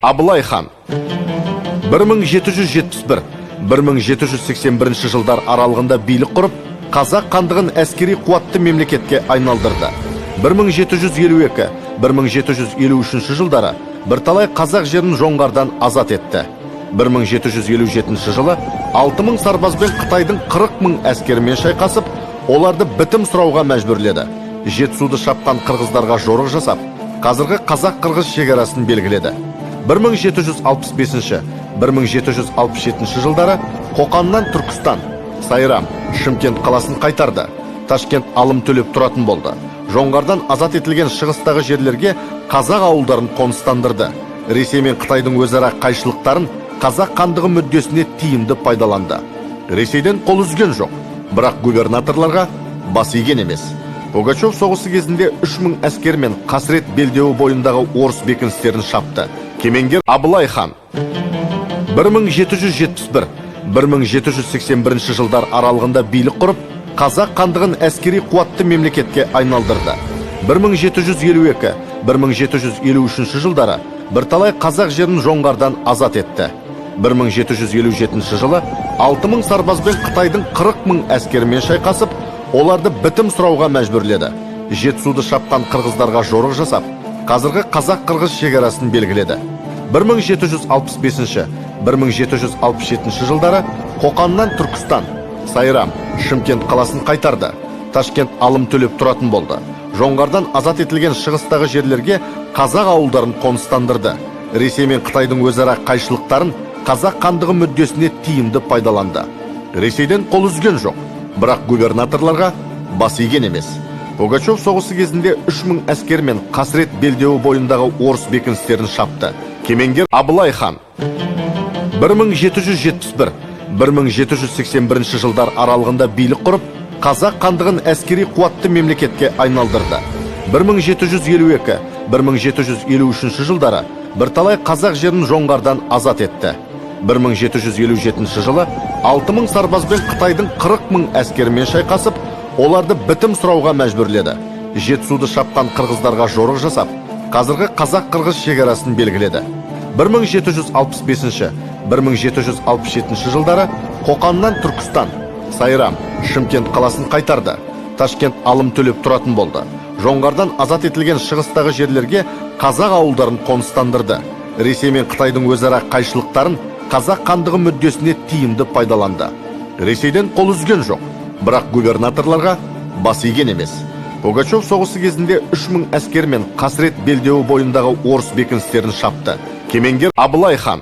Абылай хан 1771-1781 жылдар аралығында билік құрып, қазақ хандығын әскери қуатты мемлекетке айналдырды. 1752-1753 жылдары бірталай қазақ жерін жоңғардан азат етті. 1757 жылы 6000 сарбазбен Қытайдың 40 000 әскерімен шайқасып, оларды бітім сұрауға мәжбүрледі. Жетісуды шапқан қырғыздарға жорық жасап, қазіргі қазақ-қырғыз шекарасын белгіледі. 1765-1767 жылдары Қоқаннан Түркістан, Сайрам, Шымкент қаласын қайтарды. Ташкент алым төлеп тұратын болды. Жоңғардан азат етілген шығыстағы жерлерге қазақ ауылдарын қоныстандырды. Ресей мен Қытайдың өзара қайшылықтарын қазақ хандығы мүддесіне тиімді пайдаланды. Ресейден қол үзген жоқ, бірақ губернаторларға бас иген емес. Пугачев соғысы кезінде 3000 әскермен Қасірет белдеуі бойындағы орыс бекіністерін шапты. Кемеңгер Абылай хан 1771-1781 жылдар аралығында билік құрып, қазақ хандығын әскери қуатты мемлекетке айналдырды. 1752-1753 жылдары бірталай қазақ жерін жоңғардан азат етті. 1757 жылы 6000 сарбазбен Қытайдың 40 000 әскерімен шайқасып, оларды бітім сұрауға мәжбүрледі. Жетісуды шапқан қырғыздарға жорық жасап, қазіргі қазақ-қырғыз шекарасын белгіледі. 1765-1767 жылдары Қоқаннан Түркістан, Сайрам, Шымкент қаласын қайтарды. Ташкент алым төлеп тұратын болды. Жоңғардан азат етілген шығыстағы жерлерге қазақ ауылдарын қоныстандырды. Ресей мен Қытайдың өзара қайшылықтарын қазақ хандығы мүддесіне тиімді пайдаланды. Ресейден қол үзген жоқ, бірақ губернаторларға бас иген емес. Пугачев соғысы кезінде 3000 әскермен Қасірет белдеуі бойындағы орыс бекіністерін шапты. Кемеңгер Абылай хан 1771-1781 жылдар аралығында билік құрып, қазақ хандығын әскери қуатты мемлекетке айналдырды. 1752-1753 жылдары бірталай қазақ жерін жоңғардан азат етті. 1757 жылы 6000 сарбазбен Қытайдың 40 000 әскерімен шайқасып, оларды бітім сұрауға мәжбүрледі. Жетісуды шапқан қырғыздарға жорық жасап, қазіргі қазақ-қырғыз шекарасын белгіледі. 1765-1767 жылдары Қоқаннан Түркістан, Сайрам, Шымкент қаласын қайтарды. Ташкент алым төлеп тұратын болды. Жоңғардан азат етілген шығыстағы жерлерге қазақ ауылдарын қоныстандырды. Ресей мен Қытайдың өзара қайшылықтарын қазақ хандығы мүддесіне тиімді пайдаланды. Ресейден қол үзген жоқ, бірақ губернаторларға бас иген емес. Пугачев соғысы кезінде 3000 әскермен Қасірет белдеуі бойындағы орыс бекіністерін шапты. Кемеңгер Абылай хан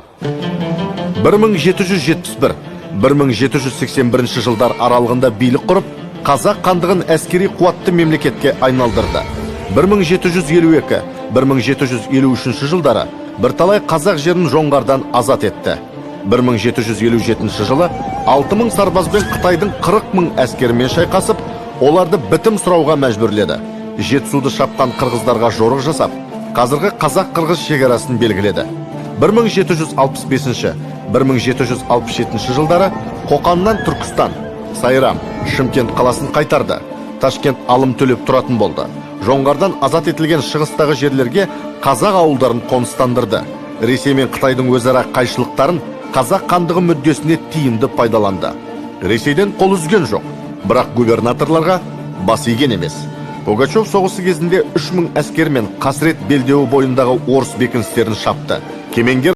1771-1781 жылдар аралығында билік құрып, қазақ хандығын әскери қуатты мемлекетке айналдырды. 1752-1753 жылдары бірталай қазақ жерін жоңғардан азат етті. 1757 жылы 6000 сарбазбен Қытайдың 40 000 әскерімен шайқасып, оларды бітім сұрауға мәжбүрледі. Жетісуды шапқан қырғыздарға жорық жасап, қазіргі қазақ-қырғыз шекарасын белгіледі. 1765-1767 жылдары Қоқаннан Түркістан, Сайрам, Шымкент қаласын қайтарды. Ташкент алым төлеп тұратын болды. Жоңғардан азат етілген шығыстағы жерлерге қазақ ауылдарын қоныстандырды. Ресей мен Қытайдың өзара қайшылықтарын қазақ хандығы мүддесіне тиімді пайдаланды. Ресейден қол үзген жоқ, бірақ губернаторларға бас иген емес. Пугачев соғысы кезінде 3000 әскермен Қасірет белдеуі бойындағы орыс бекіністерін шапты. Кемеңгер